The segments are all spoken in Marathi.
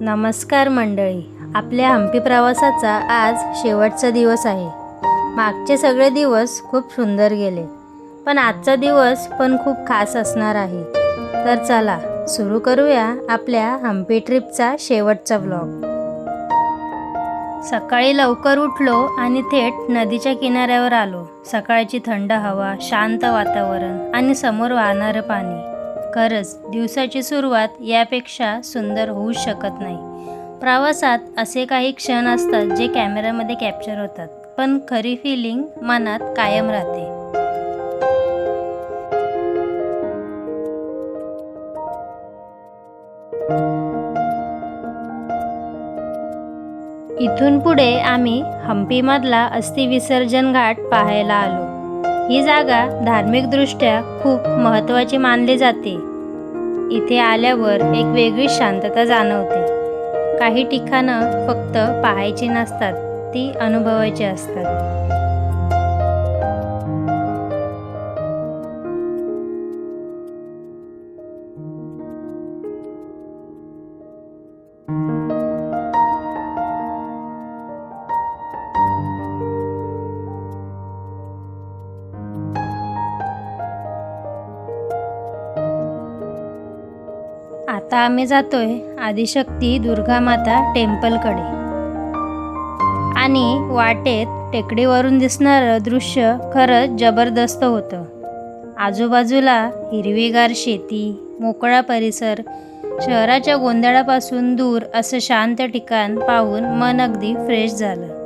नमस्कार मंडळी, आपल्या हम्पी प्रवासाचा आज शेवटचा दिवस आहे. मागचे सगळे दिवस खूप सुंदर गेले, पण आजचा दिवस पण खूप खास असणार आहे. तर चला सुरू करूया आपल्या हम्पी ट्रिपचा शेवटचा व्लॉग. सकाळी लवकर उठलो आणि थेट नदीच्या किनाऱ्यावर आलो. सकाळची थंड हवा, शांत वातावरण आणि समोर वाहणारं पाणी. खरंच दिवसाची सुरुवात यापेक्षा सुंदर होऊ शकत नाही. प्रवासात असे काही क्षण असतात जे कॅमेऱ्यामध्ये कॅप्चर होतात, पण खरी फिलिंग मनात कायम राहते. इथून पुढे आम्ही हम्पीमधला अस्थि विसर्जन घाट पाहायला आलो. ही जागा धार्मिकदृष्ट्या खूप महत्त्वाची मानली जाते. इथे आल्यावर एक वेगळी शांतता जाणवते. काही ठिकाणं फक्त पाहायची नसतात, ती अनुभवायची असतात. आता आम्ही जातोय आदिशक्ती दुर्गामाता टेम्पलकडे आणि वाटेत टेकडीवरून दिसणारं दृश्य खरंच जबरदस्त होतं. आजूबाजूला हिरवीगार शेती, मोकळा परिसर, शहराच्या गोंधळापासून दूर असं शांत ठिकाण पाहून मन अगदी फ्रेश झालं.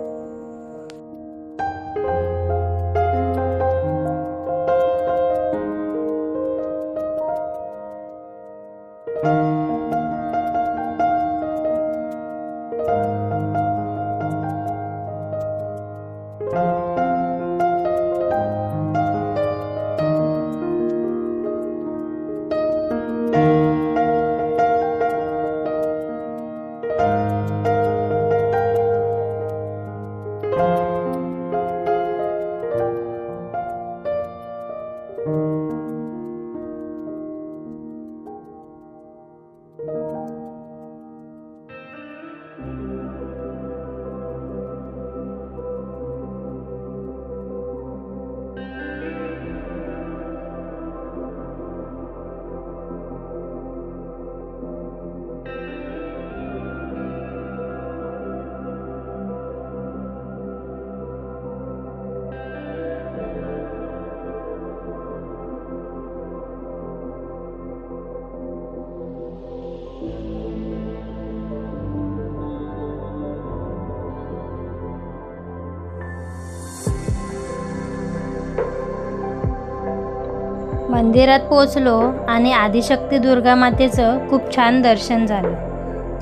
मंदिरात पोचलो आणि आदिशक्ती दुर्गा मातेचं खूप छान दर्शन झालं.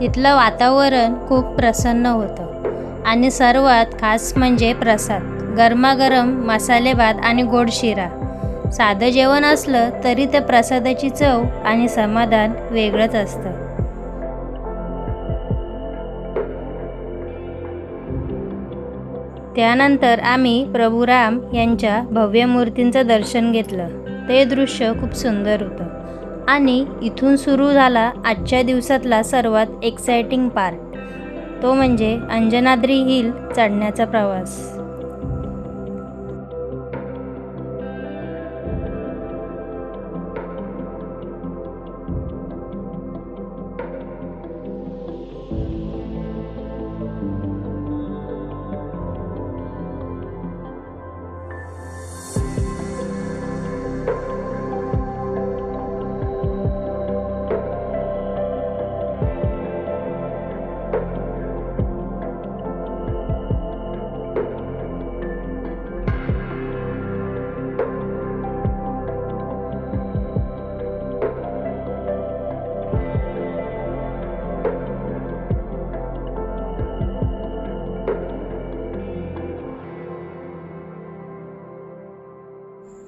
तिथलं वातावरण खूप प्रसन्न होतं आणि सर्वात खास म्हणजे प्रसाद. गरमागरम मसाले भात आणि गोड शिरा. साधं जेवण असलं तरी त्या प्रसादाची चव आणि समाधान वेगळंच असतं. त्यानंतर आम्ही प्रभू राम यांच्या भव्य मूर्तींचं दर्शन घेतलं. ते दृश्य खूप सुंदर होतं आणि इथून सुरू झाला आजच्या दिवसातला सर्वात एक्साइटिंग पार्ट, तो म्हणजे अंजनाद्री हिल चढण्याचा प्रवास.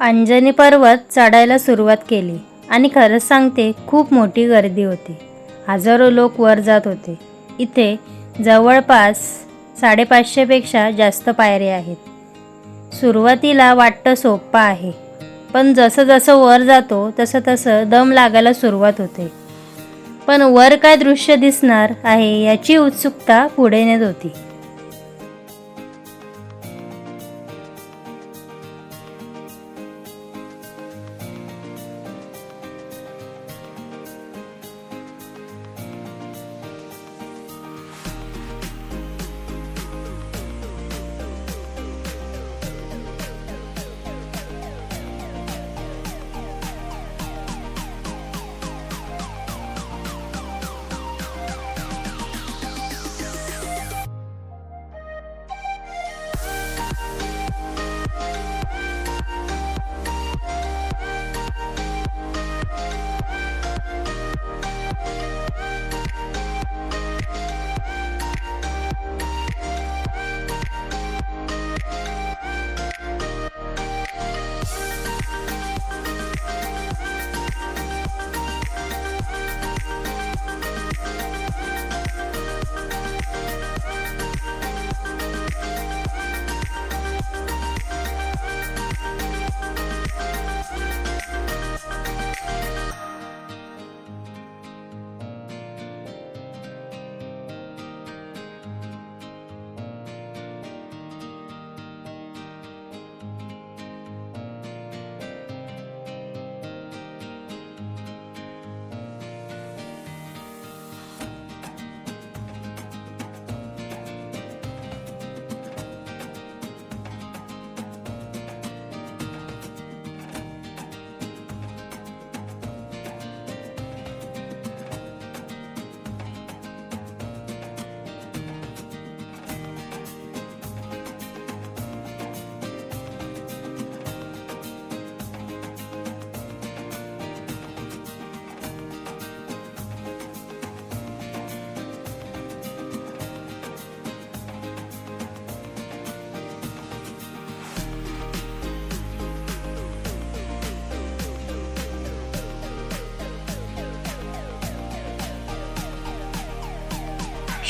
अंजनी पर्वत चढायला सुरुवात केली आणि खरंच सांगते खूप मोठी गर्दी होती. हजारो लोक वर जात होते. इथे जवळपास 550 पेक्षा जास्त पायऱ्या आहेत. सुरुवातीला वाटतं सोपं आहे, पण जसं जसं वर जातो तसं तसं दम लागायला सुरुवात होते. पण वर काय दृश्य दिसणार आहे याची उत्सुकता पुढे नेत होती.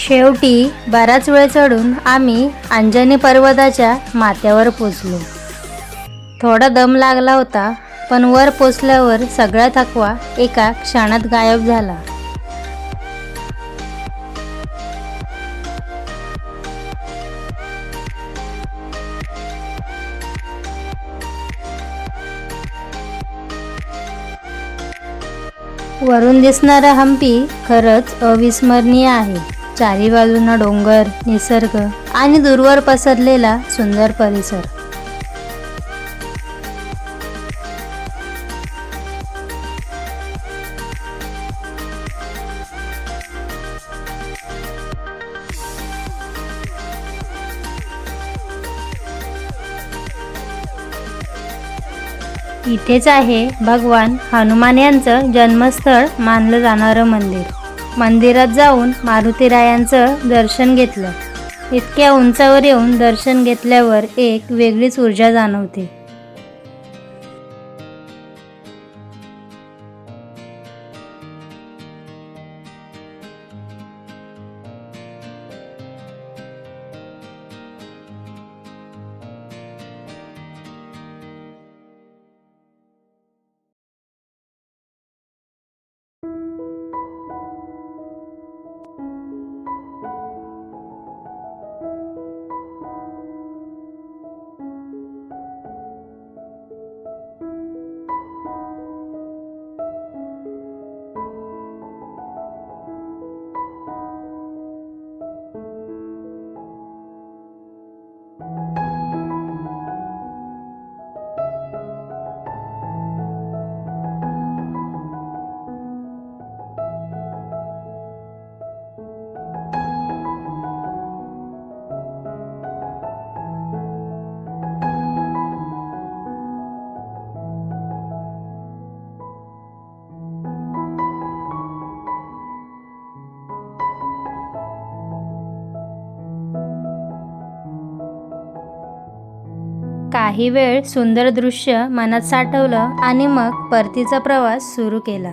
शेवटी बराच वेळ चढून आम्ही अंजनी पर्वताच्या माथ्यावर पोचलो. थोडा दम लागला होता, पण वर पोचल्यावर सगळा थकवा एका क्षणात गायब झाला. वरून दिसणारा हम्पी खरंच अविस्मरणीय आहे. चारी बाजूंना डोंगर, निसर्ग आणि दूरवर पसरलेला सुंदर परिसर. इथेच आहे भगवान हनुमान यांचं जन्मस्थळ मानलं जाणारं मंदिर. मंदिरात जाऊन मारुतीरायांचं दर्शन घेतलं. इतक्या उंचावर येऊन दर्शन घेतल्यावर एक वेगळीच ऊर्जा जाणवते. काही वेळ सुंदर दृश्य मनात साठवलं आणि मग परतीचा प्रवास सुरू केला.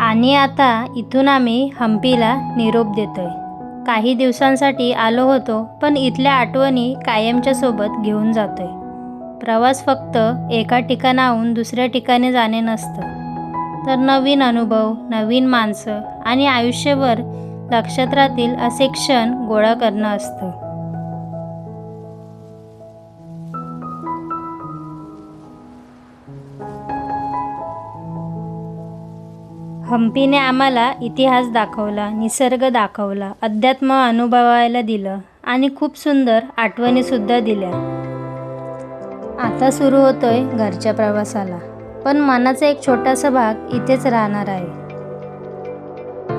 आणि आता इथून आम्ही हम्पीला निरोप देतोय. काही दिवसांसाठी आलो होतो, पण इथल्या आठवणी कायमच्या सोबत घेऊन जातोय. प्रवास फक्त एका ठिकाणाहून दुसऱ्या ठिकाणी जाणे नसतं, तर नवीन अनुभव, नवीन माणसं आणि आयुष्यभर लक्षात राहतील असे क्षण गोळा करणं असतं. हम्पीने आम्हाला इतिहास दाखवला, निसर्ग दाखवला, अध्यात्म अनुभवायला दिलं आणि खूप सुंदर आठवणीसुद्धा दिल्या. आता सुरू होतोय घरच्या प्रवासाला, पण मनाचा एक छोटासा भाग इथेच राहणार आहे.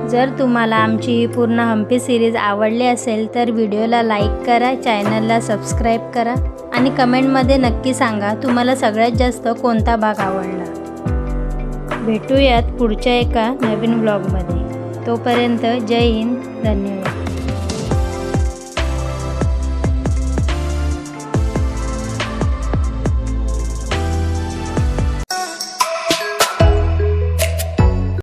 जर तुम्हाला आमची ही पूर्ण हम्पी सिरीज आवडली असेल तर व्हिडिओला लाईक करा, चॅनलला सबस्क्राईब करा आणि कमेंटमध्ये नक्की सांगा तुम्हाला सगळ्यात जास्त कोणता भाग आवडला. भेटूयात पुढच्या एका नवीन व्लॉगमध्ये. तोपर्यंत जय हिंद, धन्यवाद.